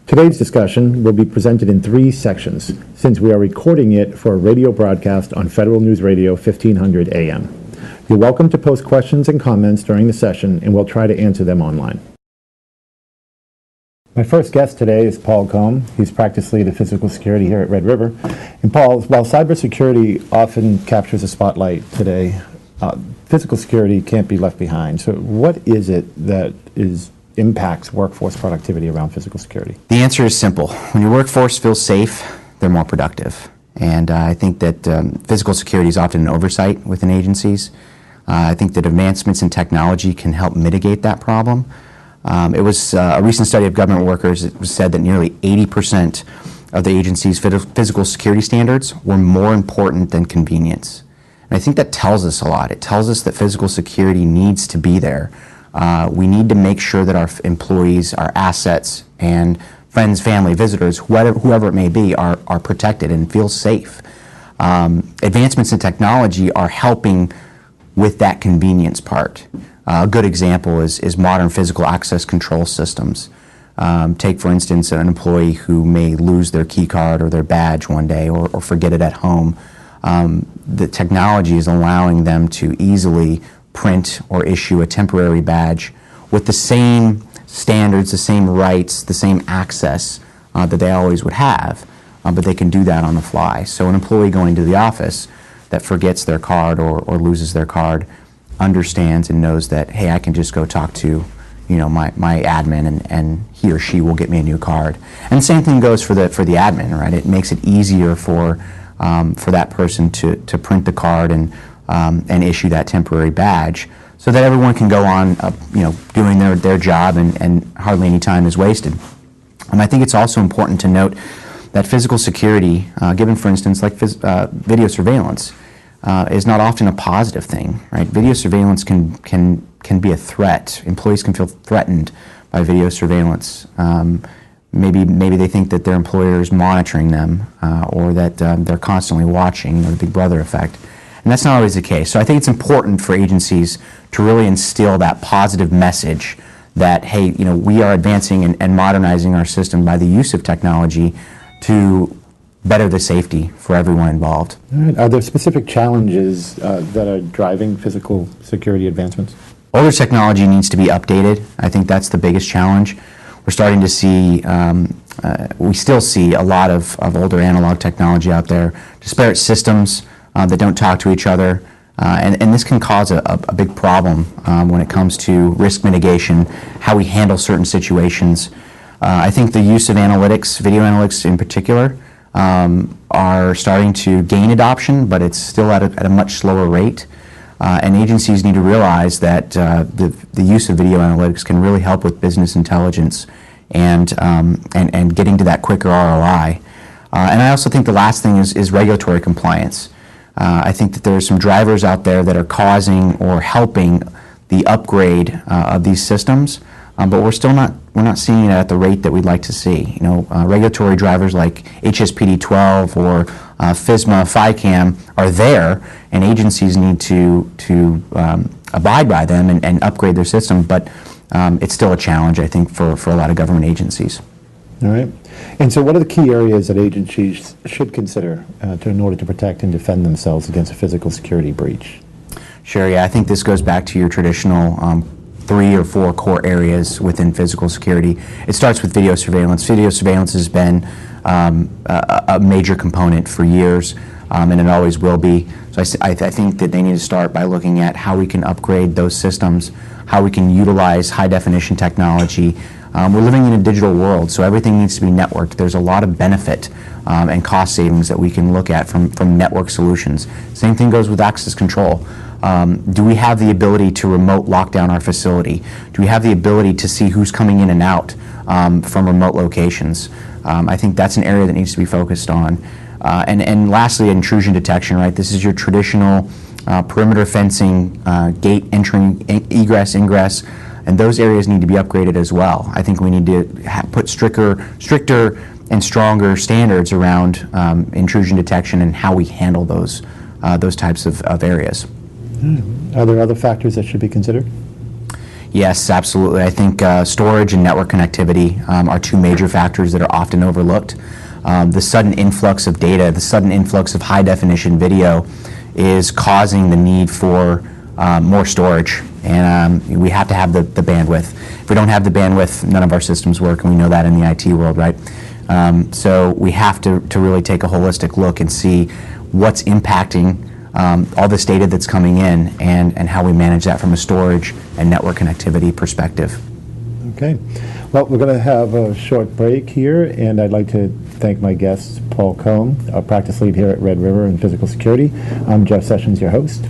Today's discussion will be presented in 3 sections, since we are recording it for a radio broadcast on Federal News Radio 1500 AM. You're welcome to post questions and comments during the session, and we'll try to answer them online. My first guest today is Paul Cohn. He's practice lead of physical security here at Red River. And Paul, while cybersecurity often captures the spotlight today, physical security can't be left behind. So what is it that impacts workforce productivity around physical security? The answer is simple. When your workforce feels safe, they're more productive. And I think that physical security is often an oversight within agencies. I think that advancements in technology can help mitigate that problem. It was a recent study of government workers. It was said that nearly 80% of the agency's physical security standards were more important than convenience. And I think that tells us a lot. It tells us that physical security needs to be there. We need to make sure that our employees, our assets, and friends, family, visitors, whoever it may be, are protected and feel safe. Advancements in technology are helping with that convenience part. A good example is modern physical access control systems. Take, for instance, an employee who may lose their key card or their badge one day or forget it at home. The technology is allowing them to easily print or issue a temporary badge with the same standards, the same rights, the same access that they always would have, but they can do that on the fly. So an employee going to the office that forgets their card or loses their card understands and knows that, hey, I can just go talk to my admin and he or she will get me a new card. And the same thing goes for the admin, right? It makes it easier for that person to print the card and issue that temporary badge so that everyone can go on doing their job and hardly any time is wasted. And I think it's also important to note that physical security, given for instance like video surveillance, is not often a positive thing, right? Video surveillance can be a threat. Employees can feel threatened by video surveillance. Maybe they think that their employer is monitoring them or that they're constantly watching, the Big Brother effect. And that's not always the case. So I think it's important for agencies to really instill that positive message that, hey, we are advancing and modernizing our system by the use of technology to better the safety for everyone involved. All right. Are there specific challenges that are driving physical security advancements? Older technology needs to be updated. I think that's the biggest challenge. We're starting to see, we still see a lot of older analog technology out there, disparate systems that don't talk to each other, and this can cause a big problem when it comes to risk mitigation, how we handle certain situations. I think the use of analytics, video analytics in particular, are starting to gain adoption, but it's still at a much slower rate. And agencies need to realize that the use of video analytics can really help with business intelligence and getting to that quicker ROI. And I also think the last thing is regulatory compliance. I think that there are some drivers out there that are causing or helping the upgrade of these systems, but we're not seeing it at the rate that we'd like to see. Regulatory drivers like HSPD 12 or FISMA, FICAM are there, and agencies need to abide by them and upgrade their system, but it's still a challenge, I think, for a lot of government agencies. All right. And so what are the key areas that agencies should consider in order to protect and defend themselves against a physical security breach? Sure, yeah. I think this goes back to your traditional 3 or 4 core areas within physical security. It starts with video surveillance. Video surveillance has been a major component for years, and it always will be. So I think that they need to start by looking at how we can upgrade those systems, how we can utilize high-definition technology. We're living in a digital world, so everything needs to be networked. There's a lot of benefit and cost savings that we can look at from network solutions. Same thing goes with access control. Do we have the ability to remote lock down our facility? Do we have the ability to see who's coming in and out from remote locations? I think that's an area that needs to be focused on. And lastly, intrusion detection, right? This is your traditional perimeter fencing, gate entering, egress, ingress, and those areas need to be upgraded as well. I think we need to put stricter and stronger standards around intrusion detection and how we handle those types of areas. Are there other factors that should be considered? Yes, absolutely. I think storage and network connectivity are two major factors that are often overlooked. The sudden influx of data, the sudden influx of high-definition video is causing the need for more storage, and we have to have the bandwidth. If we don't have the bandwidth, none of our systems work, and we know that in the IT world, right? So we have to really take a holistic look and see what's impacting all this data that's coming in, and how we manage that from a storage and network connectivity perspective. Okay. Well, we're going to have a short break here, and I'd like to thank my guest, Paul Cohn, a practice lead here at Red River in physical security. I'm Jeff Sessions, your host.